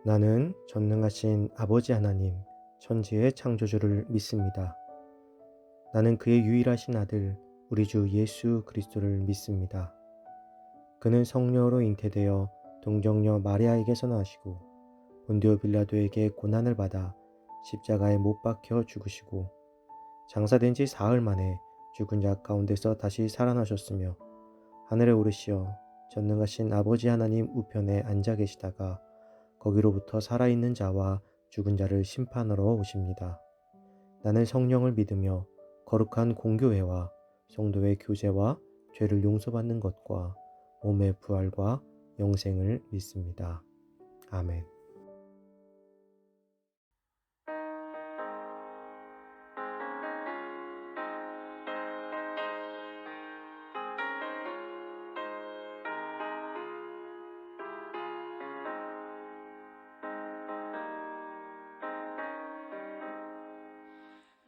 나는 전능하신 아버지 하나님, 천지의 창조주를 믿습니다. 나는 그의 유일하신 아들, 우리 주 예수 그리스도를 믿습니다. 그는 성령으로 잉태되어 동정녀 마리아에게서 나시고 본디오 빌라도에게 고난을 받아 십자가에 못 박혀 죽으시고 장사된 지 사흘 만에 죽은 자 가운데서 다시 살아나셨으며 하늘에 오르시어 전능하신 아버지 하나님 우편에 앉아 계시다가 거기로부터 살아있는 자와 죽은 자를 심판하러 오십니다. 나는 성령을 믿으며 거룩한 공교회와 성도의 교제와 죄를 용서받는 것과 몸의 부활과 영생을 믿습니다. 아멘.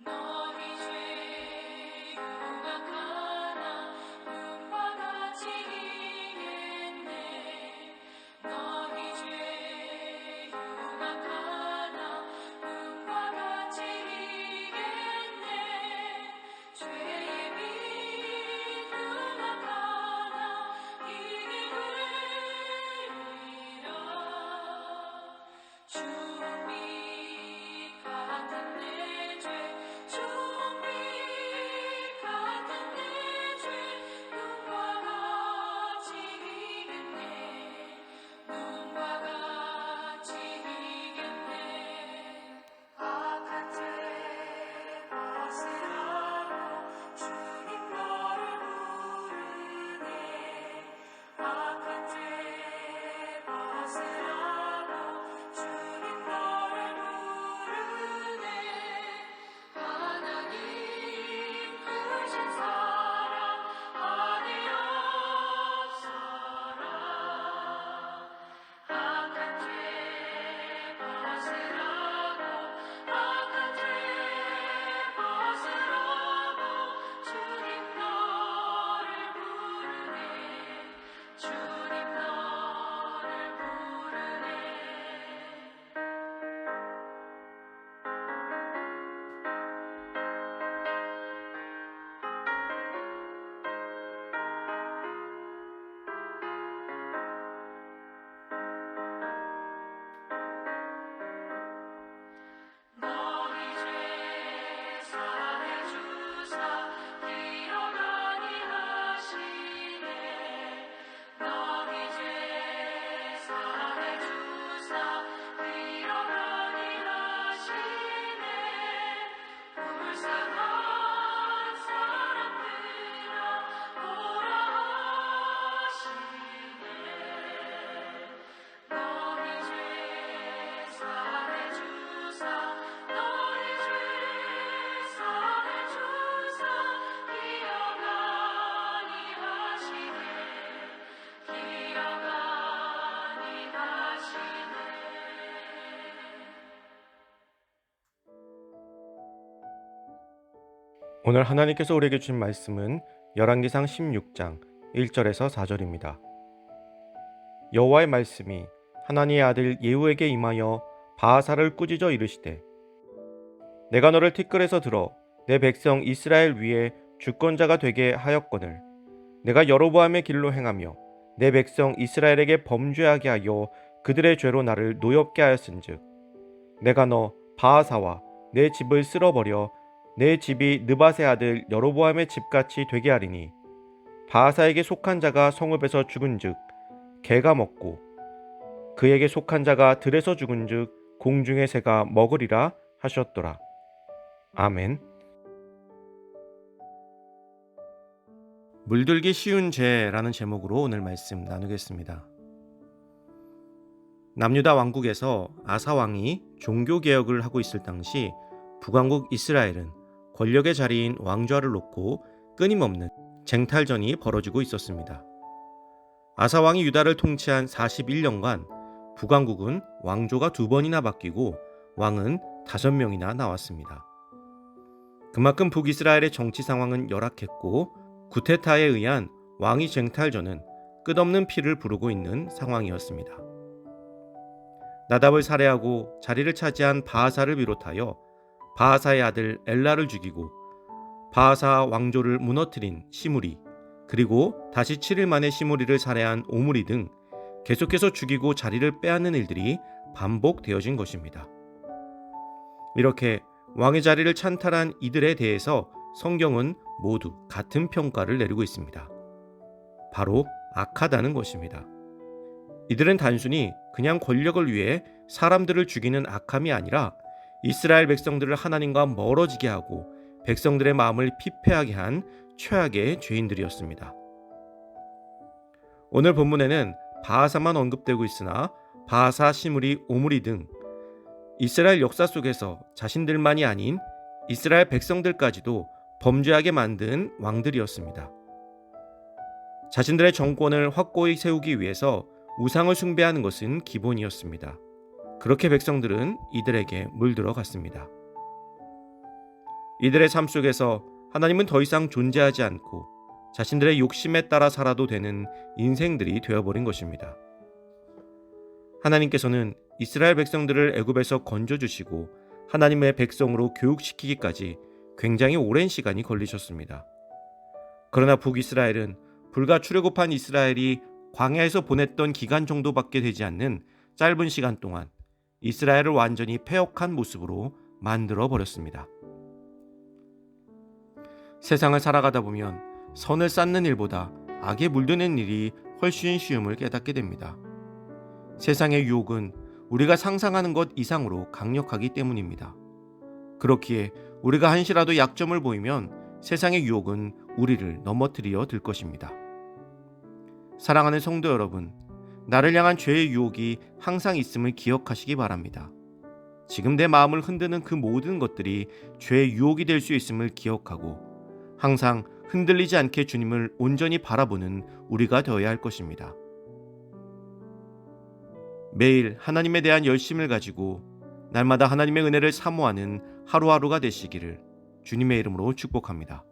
너희 죄 흉악하나 눈과 같이 이겠네. 너희 죄 흉악하나 눈과 같이 이겠네. 죄의 빛 흉악하나 이김을 이라. 주빛 같은 내 죄, 주빛 같은 내 죄, 눈과 같이 이겠네. 눈과 같이 이겠네. 악한 죄 벗으라고 주님 너를 부르네. 악한 죄 벗으라고 주님 너를 부르네. 하나님 크신 사랑 안에 없어라. 악한 죄 벗으라고 악한 죄 벗으라고 주님 너를 부르네. 주님 너를 부르네. 너희 죄 사해 주사 기억하니 하시네. 너희 죄 사해 주사 기억하니 하시네. 불쌍한 사람들아 오라 하시네. 너희 죄 사해 주사 너희 죄 사해 주사 기억하니 하시네. 기억하니 하시네. 오늘 하나님께서 우리에게 주신 말씀은 열왕기상 16장 1절에서 4절입니다. 여호와의 말씀이 하나니의 아들 예후에게 임하여 바하사를 꾸짖어 이르시되 내가 너를 티끌에서 들어 내 백성 이스라엘 위에 주권자가 되게 하였거늘 내가 여로보암의 길로 행하며 내 백성 이스라엘에게 범죄하게 하여 그들의 죄로 나를 노엽게 하였은즉 내가 너 바하사와 내 집을 쓸어버려 내 집이 느밧의 아들 여로보암의 집같이 되게 하리니 바하사에게 속한 자가 성읍에서 죽은즉 개가 먹고 그에게 속한 자가 들에서 죽은즉 공중의 새가 먹으리라 하셨더라. 아멘. 물들기 쉬운 죄라는 제목으로 오늘 말씀 나누겠습니다. 남유다 왕국에서 아사 왕이 종교 개혁을 하고 있을 당시 북왕국 이스라엘은 권력의 자리인 왕좌를 놓고 끊임없는 쟁탈전이 벌어지고 있었습니다. 아사 왕이 유다를 통치한 41년간 북왕국은 왕조가 2번이나 바뀌고 왕은 5명이나 나왔습니다. 그만큼 북이스라엘의 정치 상황은 열악했고 구테타에 의한 왕위 쟁탈전은 끝없는 피를 부르고 있는 상황이었습니다. 나답을 살해하고 자리를 차지한 바하사를 비롯하여 바하사의 아들 엘라를 죽이고 바하사 왕조를 무너뜨린 시므리, 그리고 다시 7일 만에 시므리를 살해한 오므리 등 계속해서 죽이고 자리를 빼앗는 일들이 반복되어진 것입니다. 이렇게 왕의 자리를 찬탈한 이들에 대해서 성경은 모두 같은 평가를 내리고 있습니다. 바로 악하다는 것입니다. 이들은 단순히 그냥 권력을 위해 사람들을 죽이는 악함이 아니라 이스라엘 백성들을 하나님과 멀어지게 하고 백성들의 마음을 피폐하게 한 최악의 죄인들이었습니다. 오늘 본문에는 바하사만 언급되고 있으나 바하사, 시므리, 오므리 등 이스라엘 역사 속에서 자신들만이 아닌 이스라엘 백성들까지도 범죄하게 만든 왕들이었습니다. 자신들의 정권을 확고히 세우기 위해서 우상을 숭배하는 것은 기본이었습니다. 그렇게 백성들은 이들에게 물들어 갔습니다. 이들의 삶 속에서 하나님은 더 이상 존재하지 않고 자신들의 욕심에 따라 살아도 되는 인생들이 되어버린 것입니다. 하나님께서는 이스라엘 백성들을 애굽에서 건져주시고 하나님의 백성으로 교육시키기까지 굉장히 오랜 시간이 걸리셨습니다. 그러나 북이스라엘은 불과 출애굽한 이스라엘이 광야에서 보냈던 기간 정도밖에 되지 않는 짧은 시간 동안 이스라엘을 완전히 폐역한 모습으로 만들어 버렸습니다. 세상을 살아가다 보면 선을 쌓는 일보다 악에 물드는 일이 훨씬 쉬움을 깨닫게 됩니다. 세상의 유혹은 우리가 상상하는 것 이상으로 강력하기 때문입니다. 그렇기에 우리가 한시라도 약점을 보이면 세상의 유혹은 우리를 넘어뜨려 들 것입니다. 사랑하는 성도 여러분, 나를 향한 죄의 유혹이 항상 있음을 기억하시기 바랍니다. 지금 내 마음을 흔드는 그 모든 것들이 죄의 유혹이 될 수 있음을 기억하고 항상 흔들리지 않게 주님을 온전히 바라보는 우리가 되어야 할 것입니다. 매일 하나님에 대한 열심을 가지고 날마다 하나님의 은혜를 사모하는 하루하루가 되시기를 주님의 이름으로 축복합니다.